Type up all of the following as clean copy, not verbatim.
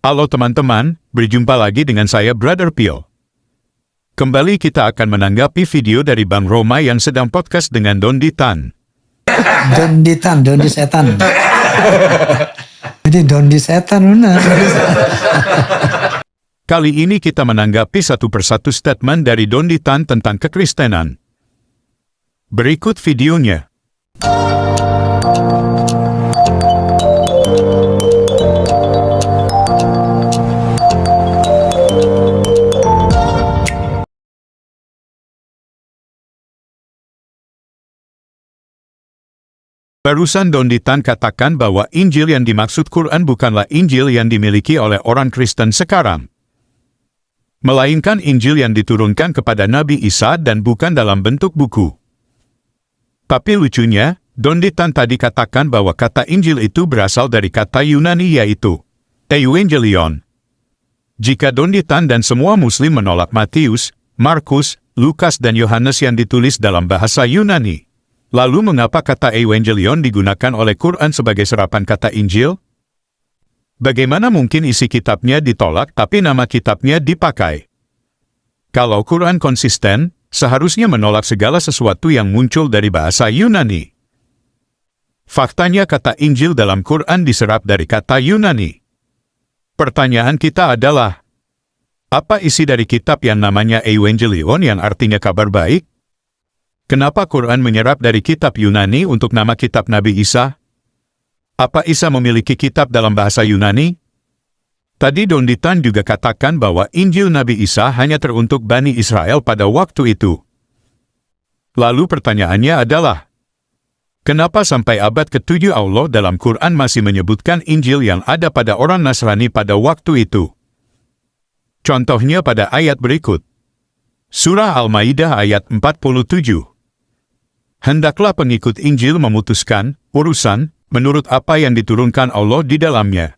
Halo teman-teman, berjumpa lagi dengan saya Brother Pio. Kembali kita akan menanggapi video dari Bang Roma yang sedang podcast dengan Dondi Tan. Dondi setan. Jadi Dondi setan benar. Kali ini kita menanggapi satu persatu statement dari Dondi Tan tentang kekristenan. Berikut videonya. Barusan Dondi Tan katakan bahwa Injil yang dimaksud Quran bukanlah Injil yang dimiliki oleh orang Kristen sekarang, melainkan Injil yang diturunkan kepada Nabi Isa dan bukan dalam bentuk buku. Tapi lucunya, Dondi Tan tadi katakan bahwa kata Injil itu berasal dari kata Yunani yaitu Evangelion. Jika Dondi Tan dan semua Muslim menolak Matius, Markus, Lukas dan Yohanes yang ditulis dalam bahasa Yunani, lalu mengapa kata Evangelion digunakan oleh Quran sebagai serapan kata Injil? Bagaimana mungkin isi kitabnya ditolak tapi nama kitabnya dipakai? Kalau Quran konsisten, seharusnya menolak segala sesuatu yang muncul dari bahasa Yunani. Faktanya kata Injil dalam Quran diserap dari kata Yunani. Pertanyaan kita adalah, apa isi dari kitab yang namanya Evangelion yang artinya kabar baik? Kenapa Quran menyerap dari kitab Yunani untuk nama kitab Nabi Isa? Apa Isa memiliki kitab dalam bahasa Yunani? Tadi Dondi Tan juga katakan bahwa Injil Nabi Isa hanya teruntuk Bani Israel pada waktu itu. Lalu pertanyaannya adalah, kenapa sampai abad ke-7 Allah dalam Quran masih menyebutkan Injil yang ada pada orang Nasrani pada waktu itu? Contohnya pada ayat berikut. Surah Al-Maidah ayat 47. Hendaklah pengikut Injil memutuskan urusan menurut apa yang diturunkan Allah di dalamnya.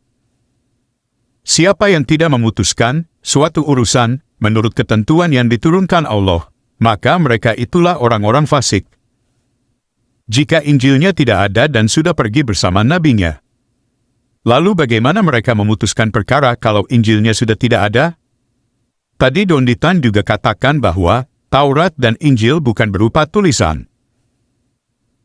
Siapa yang tidak memutuskan suatu urusan menurut ketentuan yang diturunkan Allah, maka mereka itulah orang-orang fasik. Jika Injilnya tidak ada dan sudah pergi bersama nabinya, lalu bagaimana mereka memutuskan perkara kalau Injilnya sudah tidak ada? Tadi Dondi Tan juga katakan bahwa Taurat dan Injil bukan berupa tulisan.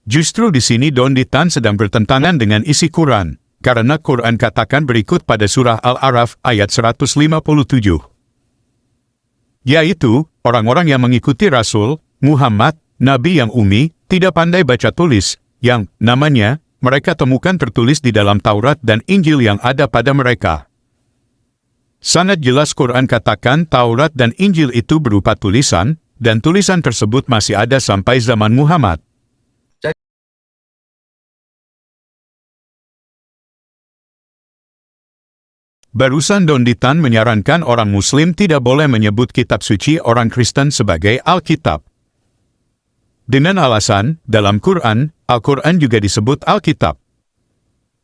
Justru di sini Dondi Tan sedang bertentangan dengan isi Quran, karena Quran katakan berikut pada surah Al-A'raf ayat 157. Yaitu, orang-orang yang mengikuti Rasul, Muhammad, Nabi yang ummi, tidak pandai baca tulis, yang namanya mereka temukan tertulis di dalam Taurat dan Injil yang ada pada mereka. Sangat jelas Quran katakan Taurat dan Injil itu berupa tulisan, dan tulisan tersebut masih ada sampai zaman Muhammad. Barusan Dondi Tan menyarankan orang Muslim tidak boleh menyebut kitab suci orang Kristen sebagai Alkitab. Dengan alasan, dalam Quran, Al-Quran juga disebut Alkitab.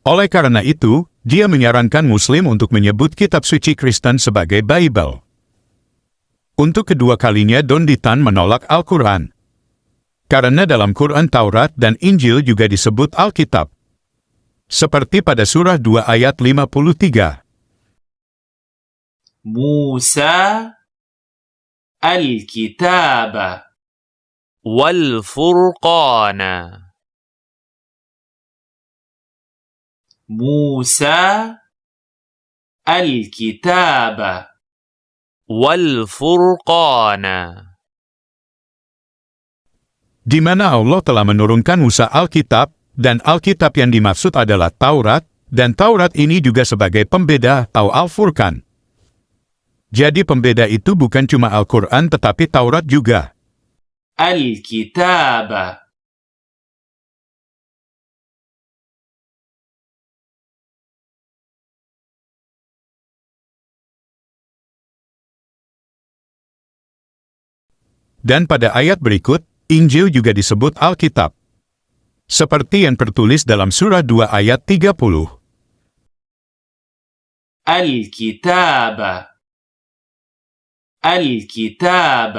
Oleh karena itu, dia menyarankan Muslim untuk menyebut kitab suci Kristen sebagai Bible. Untuk kedua kalinya Dondi Tan menolak Al-Quran. Karena dalam Quran Taurat dan Injil juga disebut Alkitab. Seperti pada surah 2 ayat 53. Musa al-kitab والفرقان Musa al-kitab والفرقان Di mana Allah telah menurunkan Musa Alkitab, dan Alkitab yang dimaksud adalah Taurat, dan Taurat ini juga sebagai pembeda atau Al-Furqan. Jadi pembeda itu bukan cuma Al-Quran tetapi Taurat juga. al-kitab. Dan pada ayat berikut, Injil juga disebut Alkitab. Seperti yang tertulis dalam surah 2 ayat 30. Al-kitab. Al-kitab.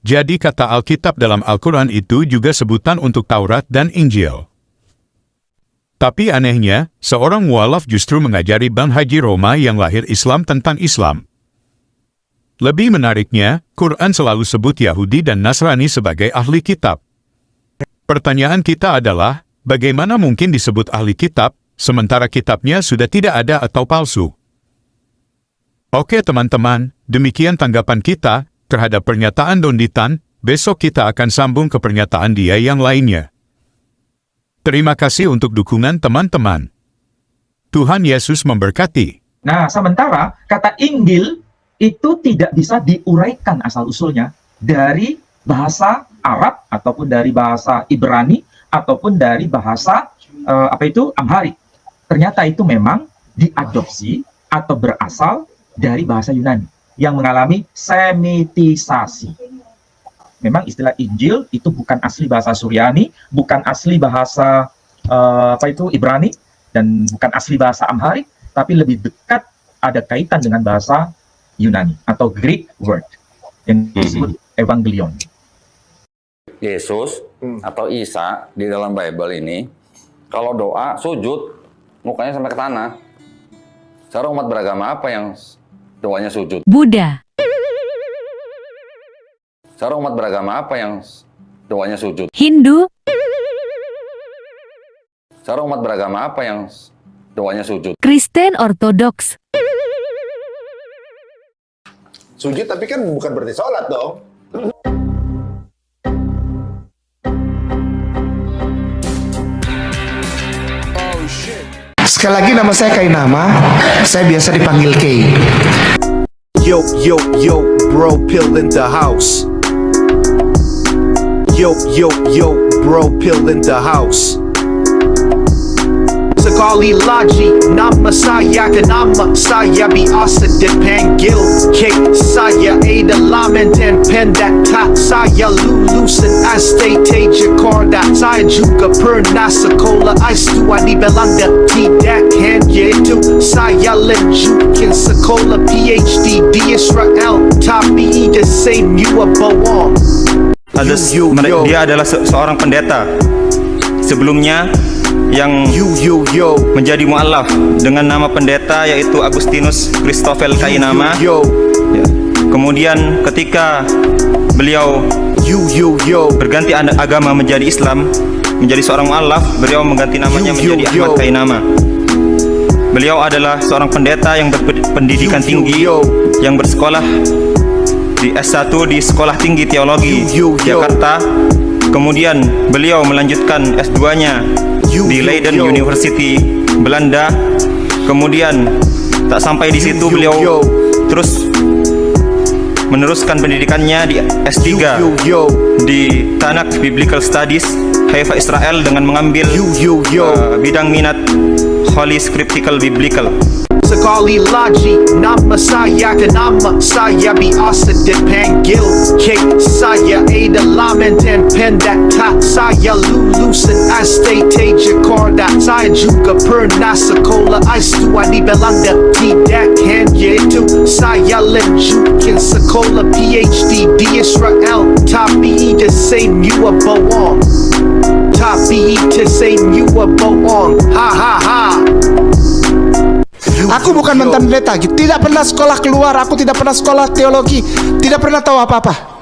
Jadi kata Alkitab dalam Al-Quran itu juga sebutan untuk Taurat dan Injil. Tapi anehnya, seorang mualaf justru mengajari Bang Haji Roma yang lahir Islam tentang Islam. Lebih menariknya, Quran selalu sebut Yahudi dan Nasrani sebagai ahli kitab. Pertanyaan kita adalah, bagaimana mungkin disebut ahli kitab, sementara kitabnya sudah tidak ada atau palsu? Oke teman-teman, demikian tanggapan kita terhadap pernyataan Donditan. Besok kita akan sambung ke pernyataan dia yang lainnya. Terima kasih untuk dukungan teman-teman. Tuhan Yesus memberkati. Nah, sementara kata Injil itu tidak bisa diuraikan asal-usulnya dari bahasa Arab ataupun dari bahasa Ibrani ataupun dari bahasa Amhari. Ternyata itu memang diadopsi atau berasal dari bahasa Yunani yang mengalami semitisasi. Memang istilah Injil itu bukan asli bahasa Suryani, bukan asli bahasa Ibrani, dan bukan asli bahasa Amhari, tapi lebih dekat ada kaitan dengan bahasa Yunani atau Greek word yang disebut Evangelion. Yesus atau Isa di dalam Bible ini, kalau doa sujud, mukanya sampai ke tanah. Secara umat beragama apa yang doanya sujud? Buddha. Secara umat beragama apa yang doanya sujud? Hindu. Secara umat beragama apa yang doanya sujud? Kristen Ortodoks. Sujud tapi kan bukan berarti sholat dong. Sekali lagi nama saya Kainama, saya biasa dipanggil Kay. Yo, yo, yo, bro, pill in the house. Yo, yo, yo, bro, pill in the house. Sekali lagi nama saya biasa dipanggil K. Saya adalah mantan pendeta. Saya lulusan STT Jakarta. Saya juga pernah sekolah S2 di Belanda. Tidak hanya itu, saya lanjutkan sekolah PhD di Israel. Tapi the same you are bohong. Dia adalah seorang pendeta sebelumnya yang menjadi mu'alaf dengan nama pendeta yaitu Agustinus Christoffel Kainama. Ya. Kemudian ketika beliau berganti agama menjadi Islam, menjadi seorang mu'alaf, beliau mengganti namanya menjadi Ahmad Kainama. Beliau adalah seorang pendeta yang berpendidikan tinggi, yang bersekolah di S1 di Sekolah Tinggi Teologi Jakarta. Kemudian beliau melanjutkan S2-nya di Leiden University Belanda. Kemudian tak sampai di situ, beliau terus meneruskan pendidikannya di S3 di Tanakh Biblical Studies Haifa Israel dengan mengambil bidang minat Holy Scriptical Biblical. Sekali lagi nama saya biasa dipanggil K. Saya adalah mantan pendeta. Saya lulusan STT Jakarta. Saya juga pernah sekolah S2 di Belanda. Tidak hanya itu, saya lanjutkan sekolah PhD di Israel. Tapi the same you are bohong. Tapi the same you are bohong. Ha ha ha. Aku bukan mantan pendeta, tidak pernah sekolah keluar, aku tidak pernah sekolah teologi, tidak pernah tahu apa-apa.